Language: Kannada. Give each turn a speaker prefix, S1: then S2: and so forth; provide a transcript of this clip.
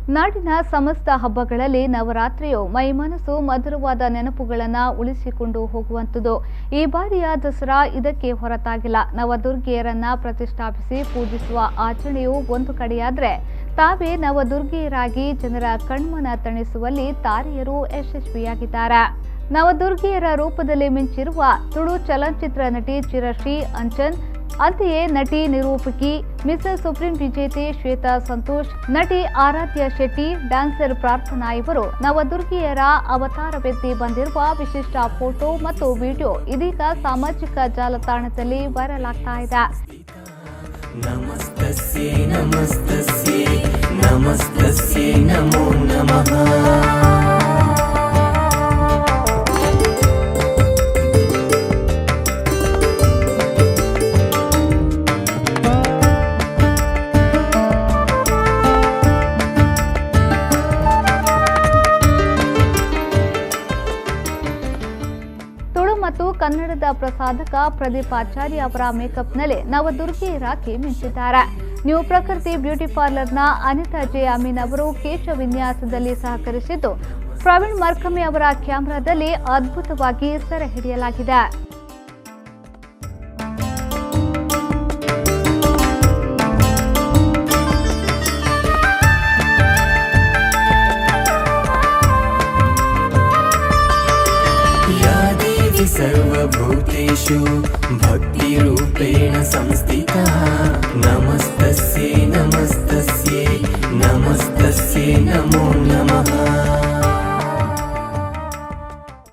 S1: ನಾಡಿನ ಸಮಸ್ತ ಹಬ್ಬಗಳಲ್ಲಿ ನವರಾತ್ರಿಯು ಮೈಮನಸ್ಸು ಮಧುರವಾದ ನೆನಪುಗಳನ್ನು ಉಳಿಸಿಕೊಂಡು ಹೋಗುವಂಥದ್ದು. ಈ ಬಾರಿಯ ದಸರಾ ಇದಕ್ಕೆ ಹೊರತಾಗಿಲ್ಲ. ನವದುರ್ಗೆಯರನ್ನ ಪ್ರತಿಷ್ಠಾಪಿಸಿ ಪೂಜಿಸುವ ಆಚರಣೆಯು ಒಂದು ಕಡೆಯಾದರೆ, ತಾವೇ ನವದುರ್ಗೆಯರಾಗಿ ಜನರ ಕಣ್ಮನ ತಣಿಸುವಲ್ಲಿ ತಾರೆಯರು ಯಶಸ್ವಿಯಾಗಿದ್ದಾರೆ. ನವದುರ್ಗೆಯರ ರೂಪದಲ್ಲಿ ಮಿಂಚಿರುವ ತುಳು ಚಲನಚಿತ್ರ ನಟಿ ಚಿರಶ್ರೀ ಅಂಚನ್, ಅಂತೆಯೇ ನಟಿ ನಿರೂಪಕಿ ಮಿಸಸ್ ಸುಪ್ರೀಂ ವಿಜೇತೆ ಶ್ವೇತಾ ಸಂತೋಷ್, ನಟಿ ಆರಾಧ್ಯ ಶೆಟ್ಟಿ, ಡ್ಯಾನ್ಸರ್ ಪ್ರಾರ್ಥನಾ ಇವರು ನವದುರ್ಗೆಯರ ಅವತಾರವೆತ್ತಿ ಬಂದಿರುವ ವಿಶಿಷ್ಟ ಫೋಟೋ ಮತ್ತು ವಿಡಿಯೋ ಇದೀಗ ಸಾಮಾಜಿಕ ಜಾಲತಾಣದಲ್ಲಿ ವೈರಲ್ ಆಗ್ತಾ ಇದೆ.
S2: ನಮಸ್ತಸ್ಯೇ ನಮಸ್ತಸ್ಯೇ ನಮಸ್ತಸ್ಯೇ ನಮೋ ನಮಃ.
S1: ಮತ್ತು ಕನ್ನಡದ ಪ್ರಸಾಧಕ ಪ್ರದೀಪ್ ಆಚಾರ್ಯ ಅವರ ಮೇಕಪ್ನಲ್ಲಿ ನವದುರ್ಗೆಯರಾಗಿ ಮಿಂಚಿದ್ದಾರೆ. ನ್ಯೂ ಪ್ರಕೃತಿ ಬ್ಯೂಟಿ ಪಾರ್ಲರ್ನ ಅನಿತಾ ಜೆ ಅಮೀನ್ ಅವರು ಕೇಶ ವಿನ್ಯಾಸದಲ್ಲಿ ಸಹಕರಿಸಿದ್ದು, ಪ್ರವೀಣ್ ಮರ್ಕಮೆ ಅವರ ಕ್ಯಾಮೆರಾದಲ್ಲಿ ಅದ್ಭುತವಾಗಿ ಸೆರೆ ಹಿಡಿಯಲಾಗಿದೆ.
S2: सर्वभूतेषु भक्तिरूपेण संस्थिता. नमस्तस्यै नमस्तस्यै नमस्तस्यै नमो नमः.